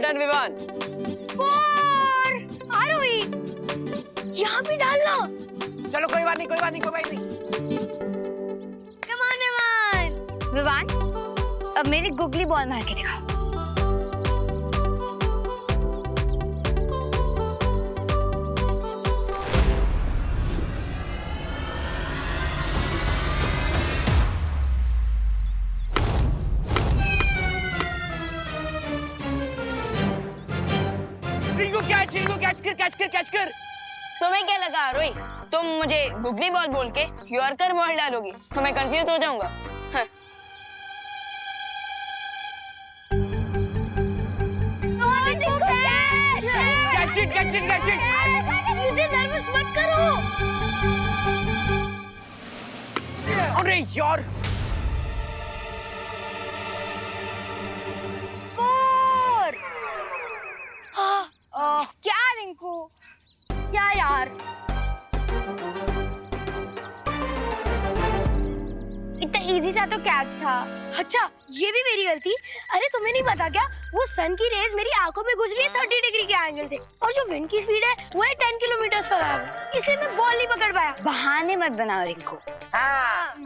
Done Vivaan. आरोही, यहाँ भी डालना। चलो कोई बात नहीं, कोई बात नहीं, कोई बात नहीं। Come on, Vivaan. विवान, अब मेरी गुगली बॉल मार के दिखाओ। कैच कर। तुम्हें क्या लगा रोई, तुम मुझे गुगली बॉल बोल के यॉर्कर बॉल डालोगी तो मैं कंफ्यूज हो जाऊंगा। Catch it. मुझे नर्वस मत करो। अरे यार, क्या रिंकू, क्या यार, इतना इजी सा तो कैच था। अच्छा, ये भी मेरी गलती। अरे तुम्हें नहीं पता क्या, वो सन की रेज मेरी आंखों में गुजरी है 30 डिग्री के एंगल से, और जो विंड की स्पीड है वो है 10 किलोमीटर पर आवर, इसलिए मैं बॉल नहीं पकड़ पाया। बहाने मत बनाओ रिंकू।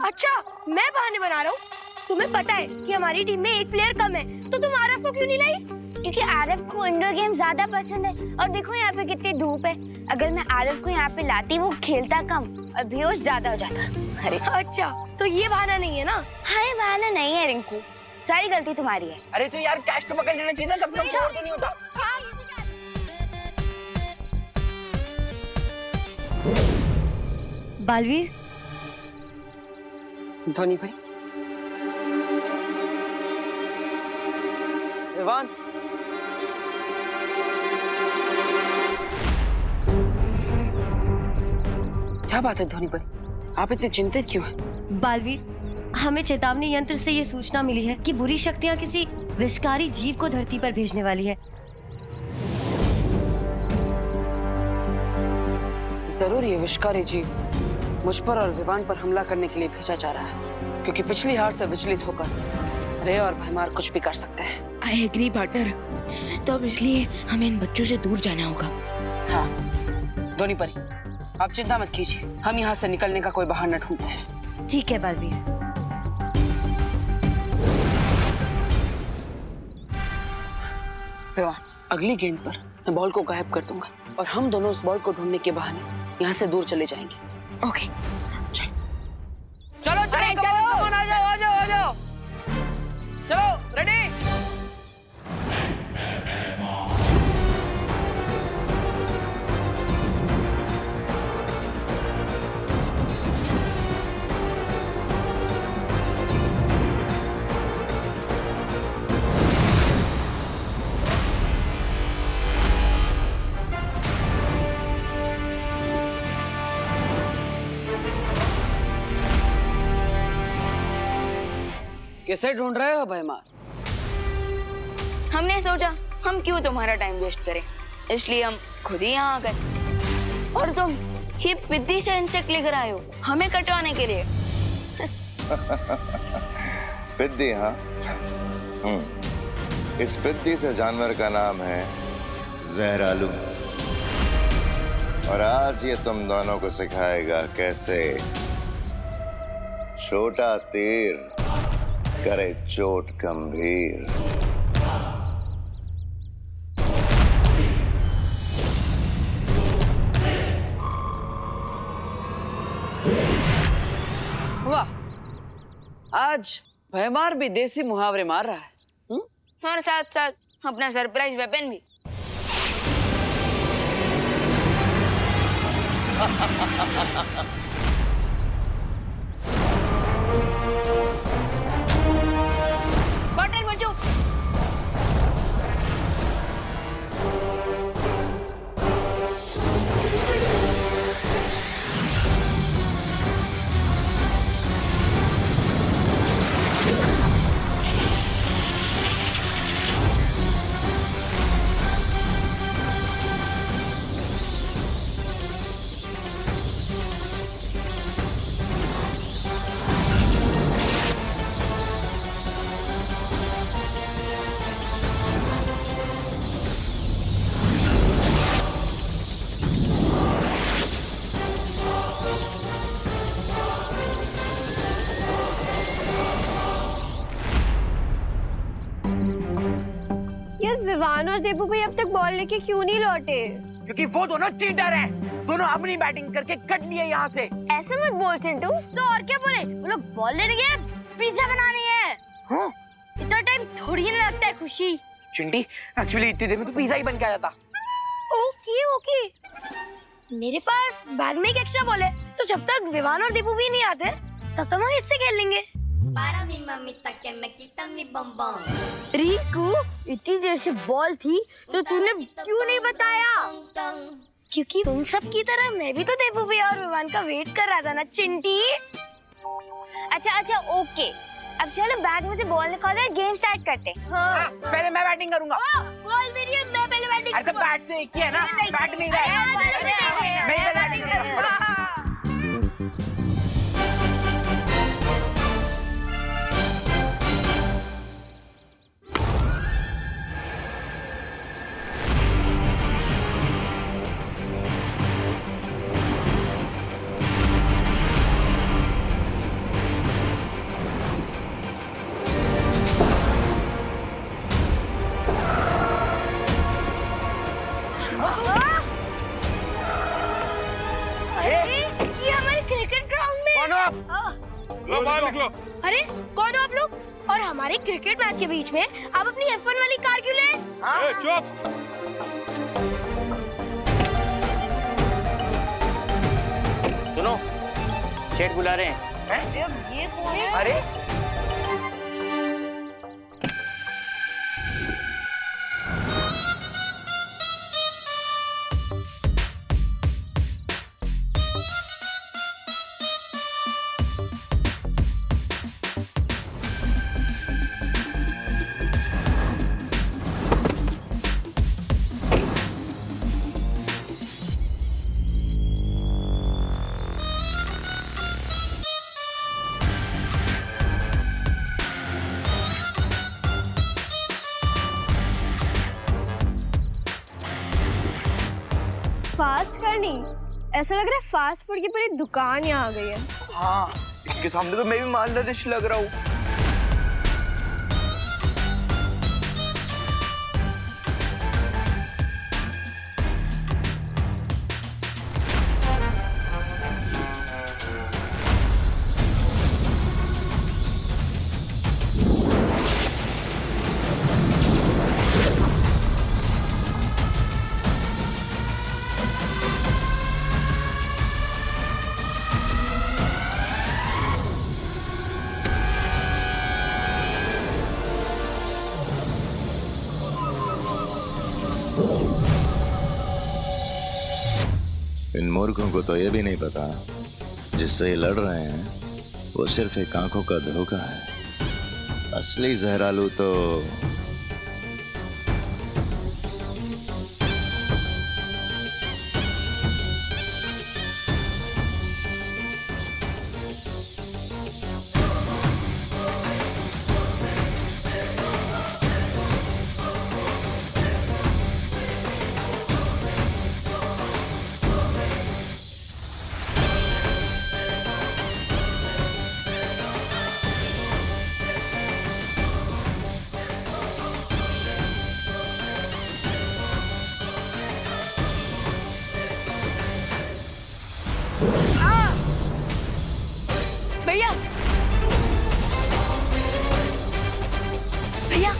अच्छा, मैं बहाने बना रहा हूँ? तुम्हें पता है कि हमारी टीम में एक प्लेयर कम है, तो तुम आरव को क्यों नहीं लाई? क्योंकि आरव को इंडोर गेम ज्यादा पसंद है, और देखो यहाँ पे कितनी धूप है। अगर मैं आरव को यहाँ पे लाती, वो खेलता कम और बेहोश ज्यादा हो जाता। अरे अच्छा, तो ये बहाना नहीं है ना? हाँ, ये बहाना नहीं है रिंकू, सारी गलती तुम्हारी है। अरे तो यार कैच तो पकड़ लेना चाहिए ना, कब से अच्छा। नहीं होता। बालवीर, धोनी भाई, विवान, क्या बात है धोनी भाई, आप इतने चिंतित क्यों हैं? बालवीर, हमें चेतावनी यंत्र से ये सूचना मिली है कि बुरी शक्तियाँ किसी विषकारी जीव को धरती पर भेजने वाली है। जरूर ये विषकारी जीव मुझ पर और विवान पर हमला करने के लिए भेजा जा रहा है, क्योंकि पिछली हार से विचलित होकर रे और भैमार कुछ भी कर सकते हैं। आई एग्री पार्टनर, तो अब इसलिए हमें इन बच्चों से दूर जाना होगा। हाँ धोनी परी, आप चिंता मत कीजिए, हम यहाँ से निकलने का कोई बहाना ढूंढते हैं। ठीक है बालवीर। विवान, अगली गेंद पर मैं बॉल को गायब कर दूंगा और हम दोनों उस बॉल को ढूंढने के बहाने यहाँ से दूर चले जाएंगे। ओके। चलो चलो, कमॉन, आ जाओ आ जाओ आ जाओ, चलो रेडी। किसे ढूंढ रहे हो भैमार? हमने सोचा हम क्यों तुम्हारा टाइम वेस्ट करें, इसलिए हम खुद ही यहाँ आ गए। और तुम ही पिद्दी से इंसेक्ट लेकर आए हो हमें कटवाने के लिए। पिद्दी? हाँ, इस पिद्दी से जानवर का नाम है जहरालू, और आज ये तुम दोनों को सिखाएगा कैसे छोटा तीर करे चोट गंभीर। वाह, आज भैमार भी देसी मुहावरे मार रहा है। और साथ साथ अपना सरप्राइज वेपन भी। बॉटल बचो। विवान और दीपू भाई अब तक बॉल लेके क्यों नहीं लौटे? क्योंकि वो दोनों चीटर हैं। दोनों अपनी बैटिंग करके कट लिए यहाँ से। ऐसे मत बोल चिंटू। तो और क्या बोले? वो लोग बॉल लेने गए, पिज्जा बनाने गए। हाँ? इतना टाइम थोड़ी ना लगता है खुशी। चिंटी, एक्चुअली इतनी देर में तो पिज्जा ही बन के आ जाता। Okay okay. मेरे पास बैग में एक एक्स्ट्रा बॉल है, तो जब तक विवान और दीपू भी नहीं आते तब तक हम इससे खेल लेंगे। रिंकू, इतनी देर से बॉल थी तो तूने क्यों नहीं बताया? क्योंकि तुम सब की तरह मैं भी तो दीपू भैया और विवान का वेट कर रहा था ना चिंटी। अच्छा ओके, अब चलो बैग में से बॉल निकालो, गेम स्टार्ट करते हैं। हाँ, पहले मैं बैटिंग करूंगा। बॉल मेरी है, मैं पहले बैटिंग। अरे तो बैट से एक ही है ना, बैट नहीं रहा। मैं इधर बैटिंग करूंगा। ये हमारे क्रिकेट ग्राउंड में। कौन हो आप? लो बाहर निकलो। अरे कौन हो आप लोग? और हमारे क्रिकेट मैच के बीच में आप अपनी F1 वाली कार क्यों ले? ए, चुप। सुनो, शेठ बुला रहे हैं। ये कौन है? अरे फास्ट करनी? ऐसा लग रहा है फास्ट फूड की पूरी दुकान यहाँ आ गई है। हाँ, इसके सामने तो मैं भी मालनरिश लग रहा हूँ। इन मूर्खों को तो ये भी नहीं पता जिससे ये लड़ रहे हैं वो सिर्फ एक आंखों का धोखा है। असली जहरालू तो भैया भैया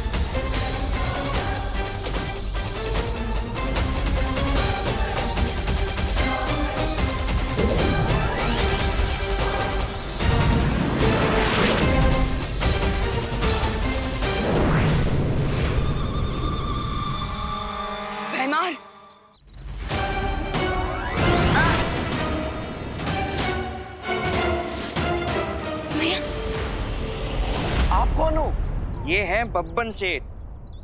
भैमार आप कौन हो? ये हैं बब्बन सेठ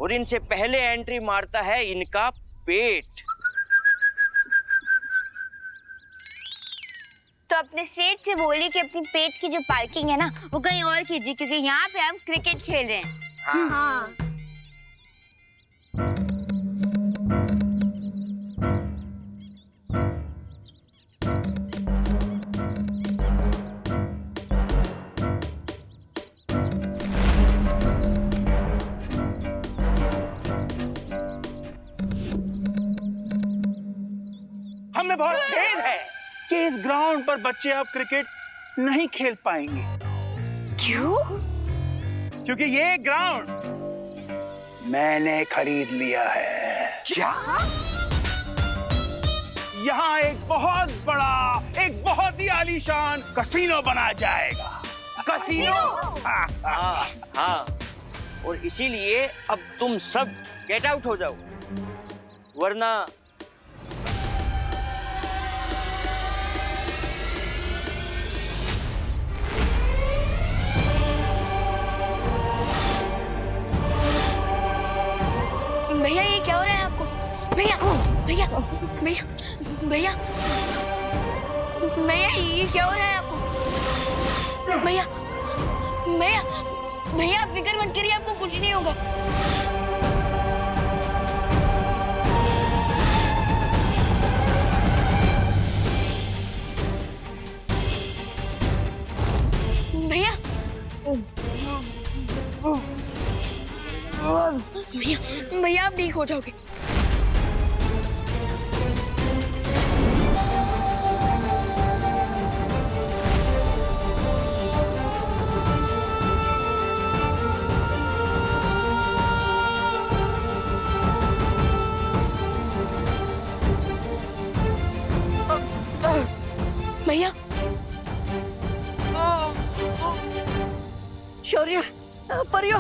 और इनसे पहले एंट्री मारता है इनका पेट। तो अपने सेठ से बोलिए कि अपनी पेट की जो पार्किंग है ना वो कहीं और कीजिए, क्योंकि यहाँ पे हम क्रिकेट खेल रहे हैं। हाँ। में बहुत खेद है कि इस ग्राउंड पर बच्चे अब क्रिकेट नहीं खेल पाएंगे। क्यों? क्योंकि ये ग्राउंड मैंने खरीद लिया है। क्या? यहाँ एक बहुत बड़ा, एक बहुत ही आलीशान कसीनो बना जाएगा। कसीनो? हाँ, और इसीलिए अब तुम सब गेट आउट हो जाओ, वरना भैया ये क्या हो रहा है आपको? भैया भैया भैया भैया भैया ये क्या हो रहा है आपको? भैया भैया भैया आप फिक्र मत करिए, आपको कुछ नहीं होगा। भैया भैया भैया आप ठीक हो जाओगे। भैया शौर्य, परियो,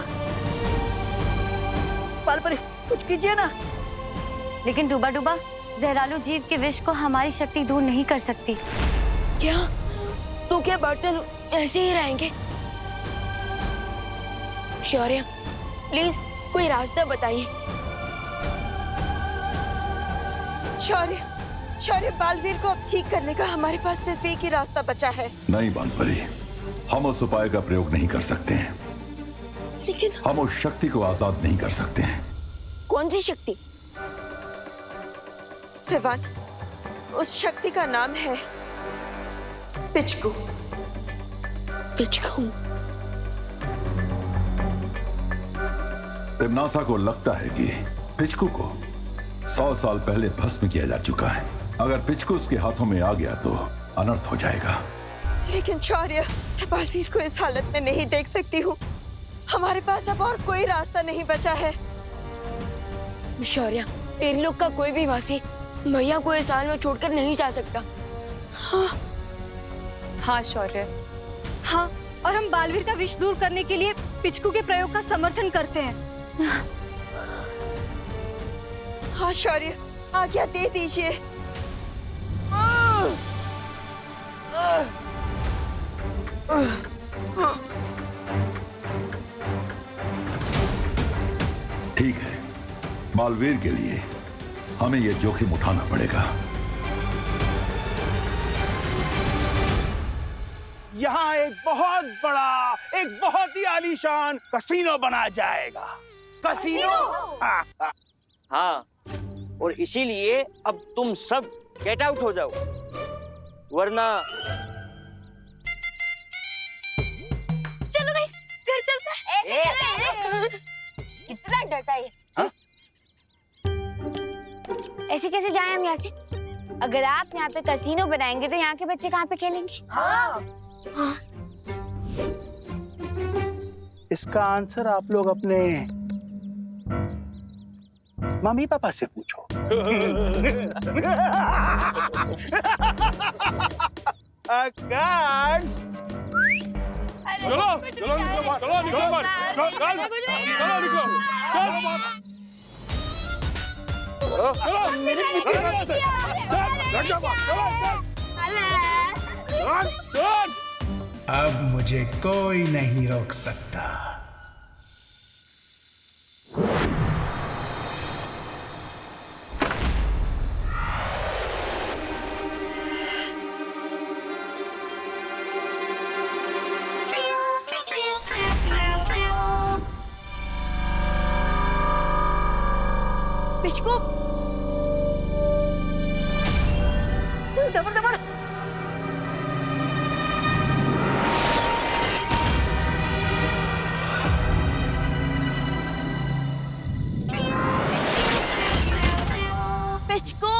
पाल परी, कुछ कीजिए ना। लेकिन डूबा डूबा जहरालू जीव के विष को हमारी शक्ति दूर नहीं कर सकती। क्या? तो क्या बर्तन ऐसे ही रहेंगे? शौर्य प्लीज कोई रास्ता बताइए। शौर्य, शौर्य, बालवीर को अब ठीक करने का हमारे पास सिर्फ एक ही रास्ता बचा है। नहीं बालपरी, हम उस उपाय का प्रयोग नहीं कर सकते हैं। लेकिन हम उस शक्ति को आजाद नहीं कर सकते हैं। कौन सी शक्ति? विवान, उस शक्ति का नाम है पिचकू। पिचकू? तिम्नासा को लगता है कि पिचकू को 100 साल पहले भस्म किया जा चुका है। अगर पिचकू उसके हाथों में आ गया तो अनर्थ हो जाएगा। लेकिन शौर्य, मैं बालवीर को इस हालत में नहीं देख सकती हूँ। हमारे पास अब और कोई रास्ता नहीं बचा है। शौर्य, इन लोग का कोई भी वासी भैया को इस हाल में छोड़कर नहीं जा सकता। हाँ शौर्य, हाँ, और हम बालवीर का विष दूर करने के लिए पिचकू के प्रयोग का समर्थन करते हैं। हाँ शौर्य, आज्ञा दे दीजिए। ठीक है, बालवीर के लिए हमें यह जोखिम उठाना पड़ेगा। यहाँ एक बहुत बड़ा, एक बहुत ही आलीशान कसीनो बना जाएगा। कसीनो? हाँ, और इसीलिए अब तुम सब गेट आउट हो जाओ, वरना चलो गाइस, घर चलते हैं। कितना डरता है। ऐसे कैसे जाएं हम यहाँ से? अगर आप यहाँ पे कसीनो बनाएंगे तो यहाँ के बच्चे कहाँ पे खेलेंगे? हाँ। इसका आंसर आप लोग अपने मम्मी पापा से पूछो। Guards! चलो चलो निकलो, चलो निकलो बाहर, चलो चलो निकलो, अब मुझे कोई नहीं रोक सकता। पिचकू, दबर दबर। पिचकू,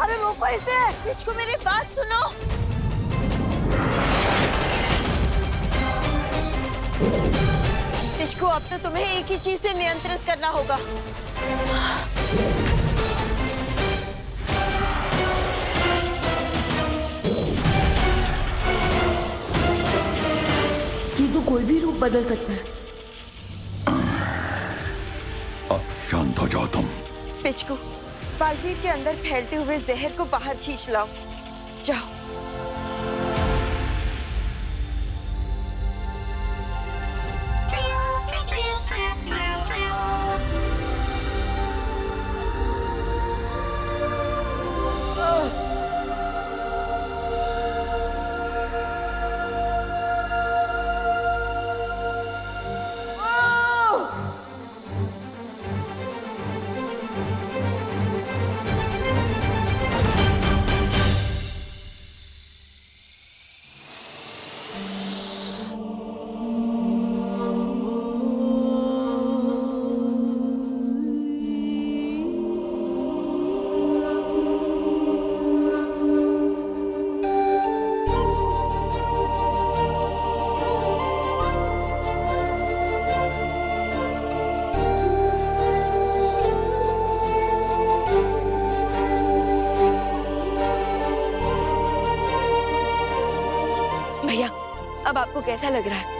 अबे ऊपर से पिचकू मेरी बात सुनो। पिचकू अब तो तुम्हें एक ही चीज से नियंत्रित करना होगा। ये तो कोई भी रूप बदल सकता है। अब शांत हो जाओ तुम। पिचकू बालवीर के अंदर फैलते हुए जहर को बाहर खींच लाओ। जाओ। भैया, अब आपको कैसा लग रहा है?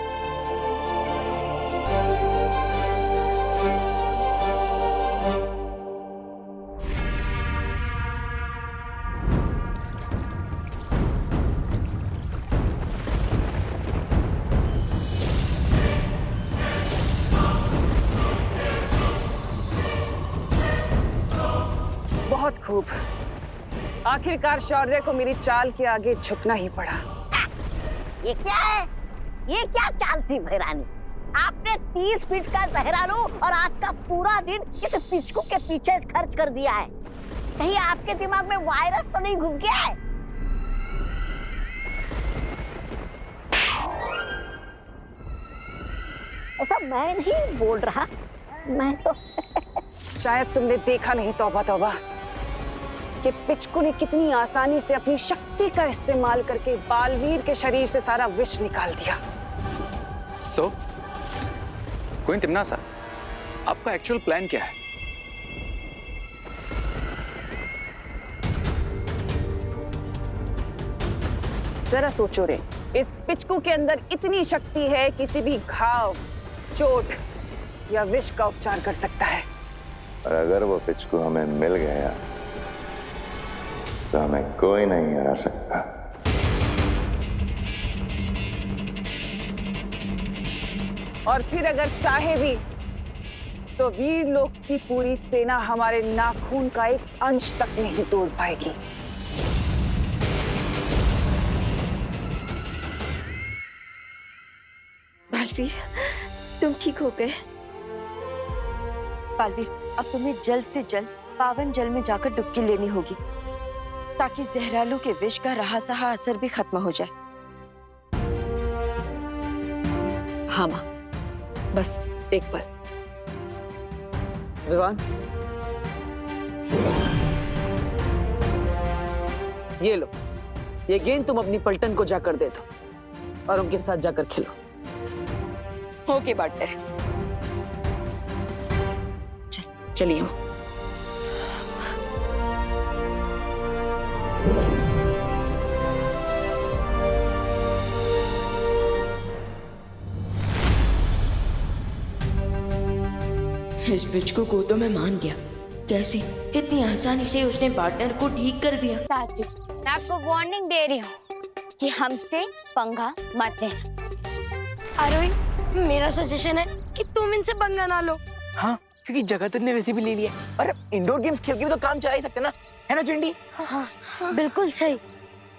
बहुत खूब। आखिरकार शौर्य को मेरी चाल के आगे झुकना ही पड़ा। ये क्या है? ये क्या चाल थी महारानी? आपने 30 फीट का जहरालू और आज का पूरा दिन इस पिचकू के पीछे खर्च कर दिया है। कहीं आपके दिमाग में वायरस तो नहीं घुस गया है? ऐसा मैं नहीं बोल रहा, मैं तो शायद तुमने देखा नहीं तौबा तौबा कि पिचकू ने कितनी आसानी से अपनी शक्ति का इस्तेमाल करके बालवीर के शरीर से सारा विष निकाल दिया। क्वीन तिम्नासा, आपका एक्चुअल प्लान क्या है? जरा सोचो रे, इस पिचकू के अंदर इतनी शक्ति है किसी भी घाव, चोट या विष का उपचार कर सकता है। और अगर वो पिचकू हमें मिल गया तो हमें कोई नहीं हरा सकता। और फिर अगर चाहे भी तो वीर लोक की पूरी सेना हमारे नाखून का एक अंश तक नहीं तोड़ पाएगी। बालवीर, तुम ठीक हो गए? बालवीर, अब तुम्हें जल्द से जल्द पावन जल में जाकर डुबकी लेनी होगी ताकि जहरालू के विष का रहा सहा असर भी खत्म हो जाए। हाँ माँ, बस एक पल। विवान, ये लो, ये गेंद तुम अपनी पलटन को जाकर दे दो और उनके साथ जाकर खेलो। Okay partner. चलिए। इस पिचकू को तो मैं मान गया। कैसे इतनी आसानी से उसने पार्टनर को ठीक कर दिया। चाची, मैं आपको वार्निंग दे रही हूँ कि हमसे पंगा मत लेना। आरोही, मेरा सजेशन है कि तुम इनसे पंगा ना लो। हाँ, क्योंकि जगह तो ने वैसे भी ले लिया। अरे इंडोर गेम्स खेल के भी तो काम चला ही सकते ना, है ना चिंडी? हाँ, बिल्कुल सही।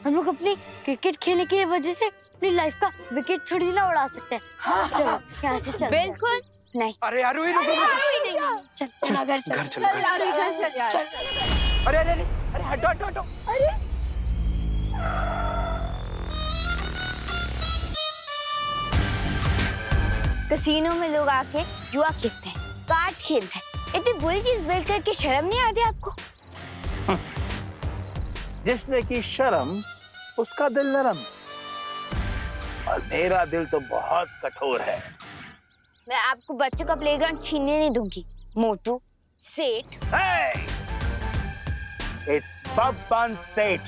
हम लोग अपनी क्रिकेट खेलने की वजह से अपनी लाइफ का विकेट थोड़ी ना उड़ा सकते हैं। चलो यहाँ से चल। बिल्कुल नहीं। अरे यार, चल चल घर चल। घर चलो। अरे अरे अरे हटो हटो हटो। अरे कसीनो में लोग आके जुआ खेलते हैं, कार्ड्स खेलते हैं। इतनी बुरी चीज बिल्ड करके शर्म नहीं आती आपको? जिसने की शर्म उसका दिल नरम, और मेरा दिल तो बहुत कठोर है। मैं आपको बच्चों का प्लेग्राउंड छीनने नहीं दूंगी मोटू सेठ। Hey! It's Babban Seth.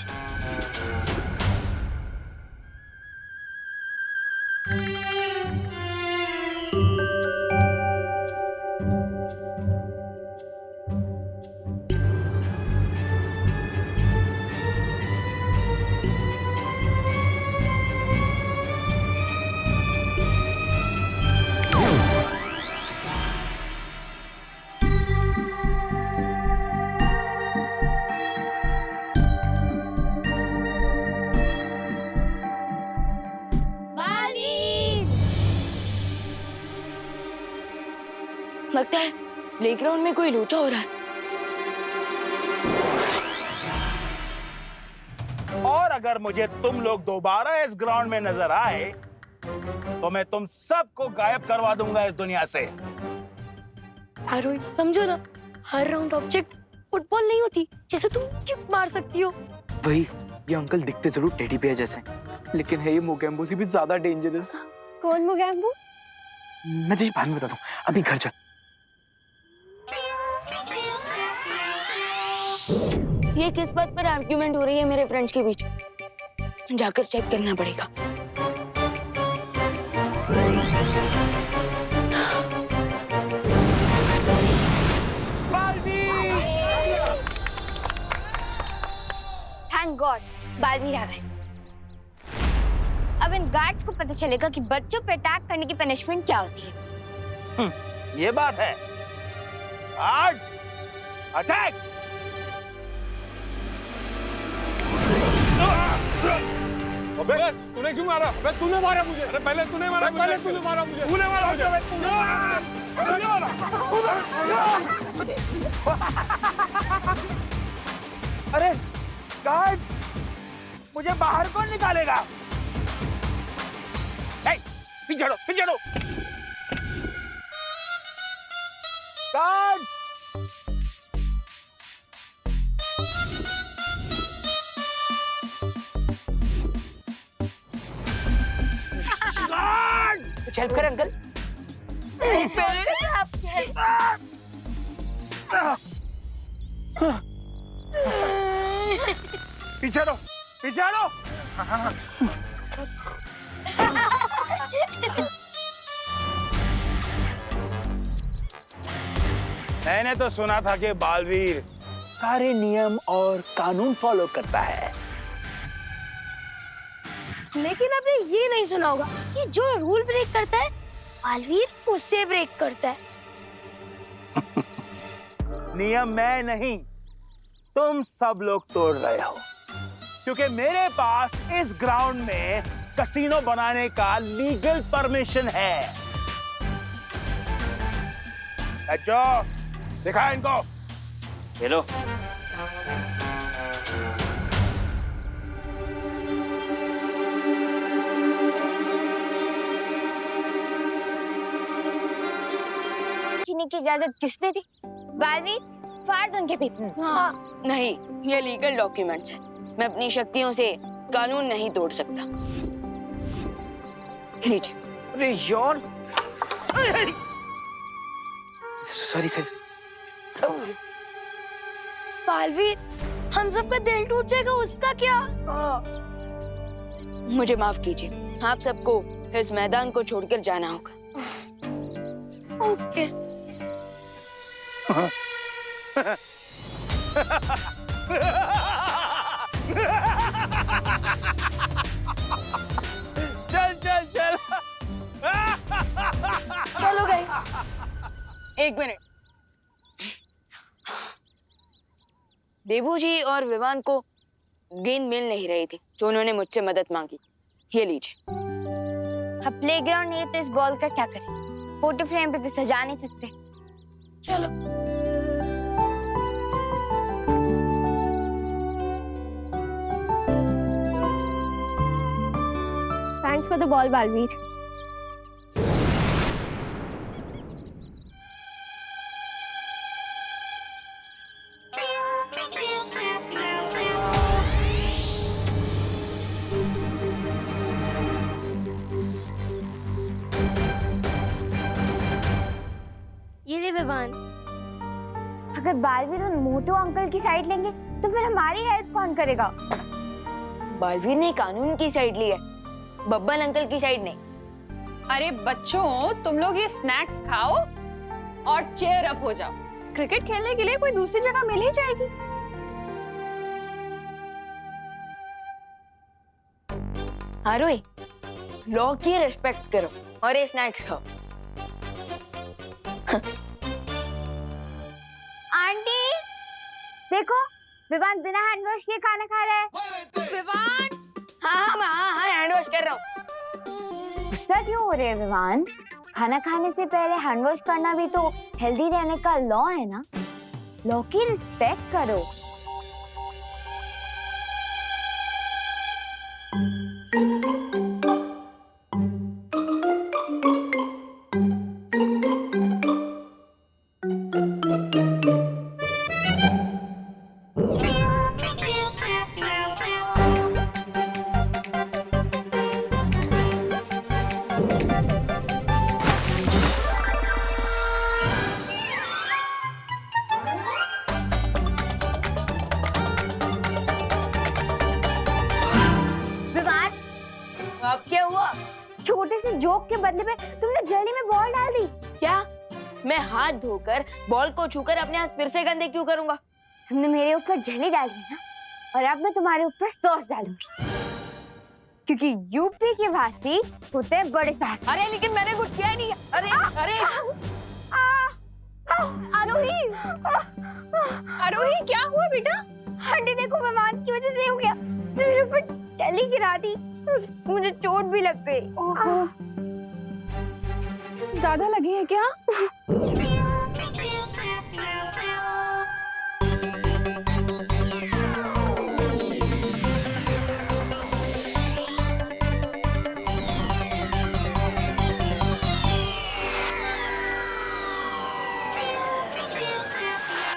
लगता है प्लेग्राउंड में कोई लोचा हो रहा है। और अगर मुझे तुम लोग दोबारा इस ग्राउंड में नजर आए तो मैं तुम सबको गायब करवा दूंगा इस दुनिया से। रोहित समझो ना, हर राउंड ऑब्जेक्ट फुटबॉल नहीं होती जैसे तुम किक मार सकती हो। वही, ये अंकल दिखते जरूर टेडी बेयर जैसे हैं, लेकिन है ये मोगैम्बो से भी ज्यादा डेंजरस। कौन मोगैम्बो? मैं तुझे बाद में बताता हूँ, अभी घर चल। ये किस बात पर आर्ग्यूमेंट हो रही है मेरे फ्रेंड्स के बीच? जाकर चेक करना पड़ेगा। थैंक गॉड बालवीर आ गए। अब इन गार्ड्स को पता चलेगा कि बच्चों पे अटैक करने की पनिशमेंट क्या होती है। ये बात है। आज अटैक। अबे तूने क्यों मारा? अबे तूने मारा मुझे। अरे पहले तूने मारा मुझे। पहले तूने मारा मुझे। तूने मारा मुझे। तूने मारा। अरे गार्ड्स, मुझे बाहर कौन निकालेगा? पीछे हटो, पीछे हटो। गार्ड्स, कुछ हेल्प कर अंकल। पीछे हटो, पीछे हटो। मैंने तो सुना था कि बालवीर सारे नियम और कानून फॉलो करता है, लेकिन आपने ये नहीं सुना होगा कि जो रूल ब्रेक करता है बालवीर उससे ब्रेक करता है। नियम मैं नहीं, तुम सब लोग तोड़ रहे हो, क्योंकि मेरे पास इस ग्राउंड में कैसीनो बनाने का लीगल परमिशन है। बच्चों, दिखा इनको। हेलो। छीनने की इजाजत किसने दी? बालवीर, फाड़ दो उनके पेपर। हाँ। नहीं, ये लीगल डॉक्यूमेंट्स है। मैं अपनी शक्तियों से कानून नहीं तोड़ सकता। लीजिए। अरे यार, सॉरी सॉरी। बालवीर, हम सबका दिल टूट जाएगा, उसका क्या? मुझे माफ कीजिए, आप सबको इस मैदान को छोड़कर जाना होगा। ओके। चल चल चल। चलो गाइस, एक मिनट। देबू जी और विवान को गेंद मिल नहीं रही थी, तो उन्होंने मुझसे मदद मांगी। ये लीजिए। अब प्लेग्राउंड नहीं है तो इस बॉल का क्या करें? फोटो फ्रेम पे तो सजा नहीं सकते। चलो। Thanks for the ball Baalveer. Vivaan. अगर बालवीर उन मोटू अंकल की साइड लेंगे तो फिर हमारी हेल्प कौन करेगा? बालवीर ने कानून की साइड ली है, बब्बन अंकल की साइड नहीं। अरे बच्चों, तुम लोग ये स्नैक्स खाओ और चेयर अप हो जाओ। क्रिकेट खेलने के लिए कोई दूसरी जगह मिल ही जाएगी। आरोही, लॉ की रिस्पेक्ट करो और ये स्नैक्स खाओ। आंटी देखो, विवान बिना हैंड वॉश किए खाना खा रहा है। विवान, हाँ हैंड वॉश कर रहा हूँ। गुस्सा क्यों हो रहे हैं विवान? खाना खाने से पहले हैंड वॉश करना भी तो हेल्दी रहने का लॉ है ना। लॉ की रिस्पेक्ट करो। अब क्या हुआ? छोटे से जोक के बदले में तुमने जली में बॉल डाल दी। क्या? मैं हाथ धोकर बॉल को छूकर अपने हाथ फिर से गंदे क्यों करूंगा? तुमने मेरे ऊपर जली डाली ना, और अब मैं तुम्हारे ऊपर सॉस डालूंगी, क्योंकि यूपी के वासी होते हैं बड़े साहस। अरे लेकिन मैंने कुछ किया नहीं। अरे अरे आरोही, आरोही क्या हुआ बेटा? आंटी देखो, विमान की वजह से हो गया। मेरे ऊपर जली गिरा दी, मुझे चोट भी लग गई। ज्यादा लगी है क्या?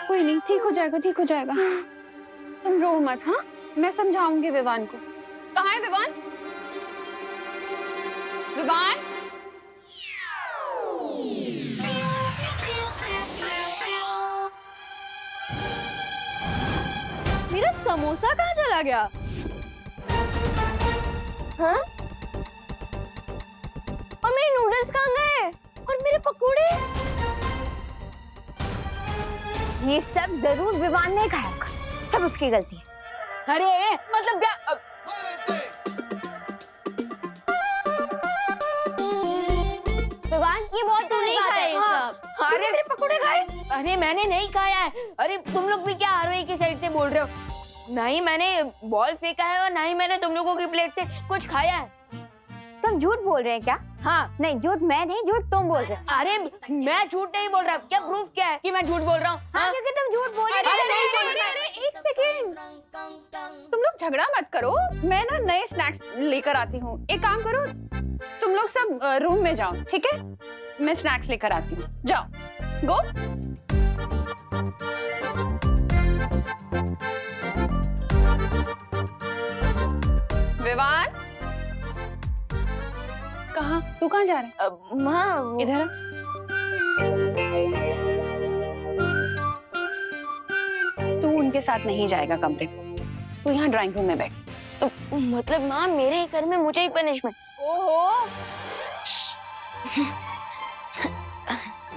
कोई नहीं, ठीक हो जाएगा, ठीक हो जाएगा। तुम रो मत। हाँ, मैं समझाऊंगी विवान को। कहाँ है विवान? विवान? मेरा समोसा कहाँ चला गया? हाँ? और मेरे नूडल्स कहाँ गए? और मेरे पकोड़े? ये सब जरूर विवान ने खाया होगा। सब उसकी गलती है। अरे मतलब क्या? विवान, ये बहुत नहीं खाए ये सब। अरे मेरे पकोड़े खाए? अरे मैंने नहीं खाया है। अरे तुम लोग भी क्या आरोही की साइड से बोल रहे हो? ना ही मैंने बॉल फेंका है और ना ही मैंने तुम लोगों की प्लेट से कुछ खाया है। तुम झूठ बोल रहे हैं क्या? हाँ। नहीं, झूठ मैं नहीं, झूठ तुम बोल रहे हो। अरे मैं झूठ नहीं बोल रहा। क्या प्रूफ क्या है कि मैं झूठ बोल रहा हूँ? हाँ, क्योंकि तुम झूठ बोल रहे हो। अरे एक सेकेंड, तुम लोग झगड़ा मत करो। मैं ना नए स्नैक्स लेकर आती हूँ। एक काम करो, तुम लोग सब रूम में जाओ, ठीक है? मैं स्नैक्स लेकर आती हूँ। जाओ, गो। विवान, कहाँ? तू कहाँ जा रहा है? माँ इधर आ। तू उनके साथ नहीं जाएगा कमरे में। तू यहाँ ड्राइंग रूम में बैठ। मतलब माँ, मेरे ही घर में मुझे ही पनिशमेंट? ओहो,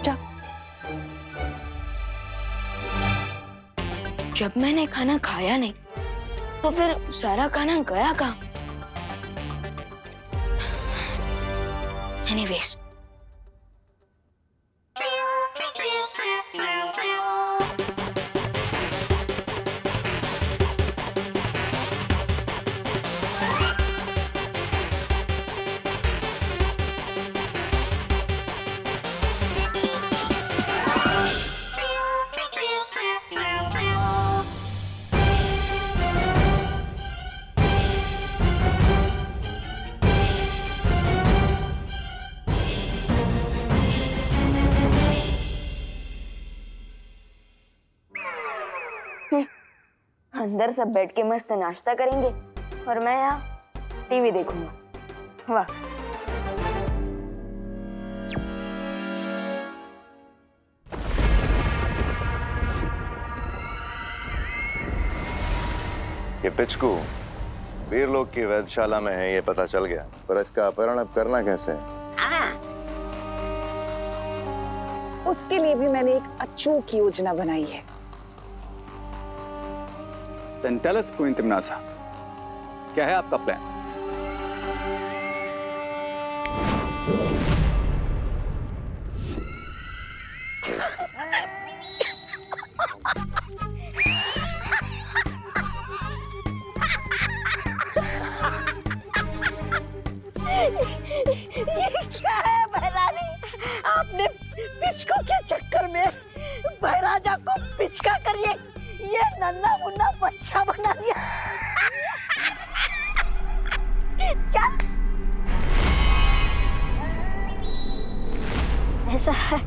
जा। जब मैंने खाना खाया नहीं तो फिर सारा खाना गया कहाँ? Anyways. अंदर सब बैठ के मस्त नाश्ता करेंगे और मैं यहाँ टीवी देखूंगा। वाह। पिचकू वीरलोक की वैधशाला में है, ये पता चल गया, पर इसका अपहरण अब करना कैसे है? उसके लिए भी मैंने एक अचूक योजना बनाई है। Then tell us, Queen Timnasa, क्या है आपका प्लान? ये क्या है बहरानी? आपने पिचकू के चक्कर में बहराजा को पिचका कर ये नन्ना मुन्ना बच्चा बना दिया। क्या ऐसा है?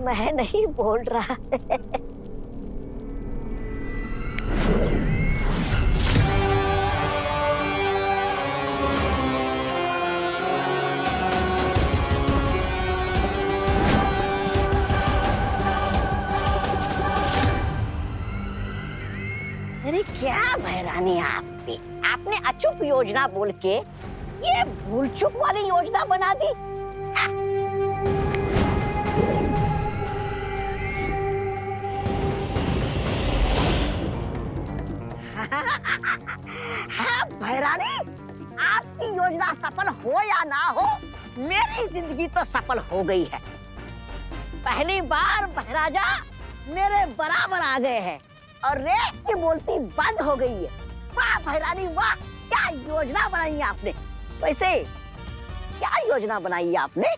मैं नहीं बोल रहा। अरे क्या बहरानी आपने अचूक योजना बोल के ये भूल चूक वाली योजना बना दी। हाँ बहरानी, आपकी योजना सफल हो या ना हो, मेरी जिंदगी तो सफल हो गई है। पहली बार बहराजा मेरे बराबर आ गए हैं और रेत की बोलती बंद हो गई है। वाह बहरानी वाह, क्या योजना बनाई है आपने। वैसे क्या योजना बनाई है आपने?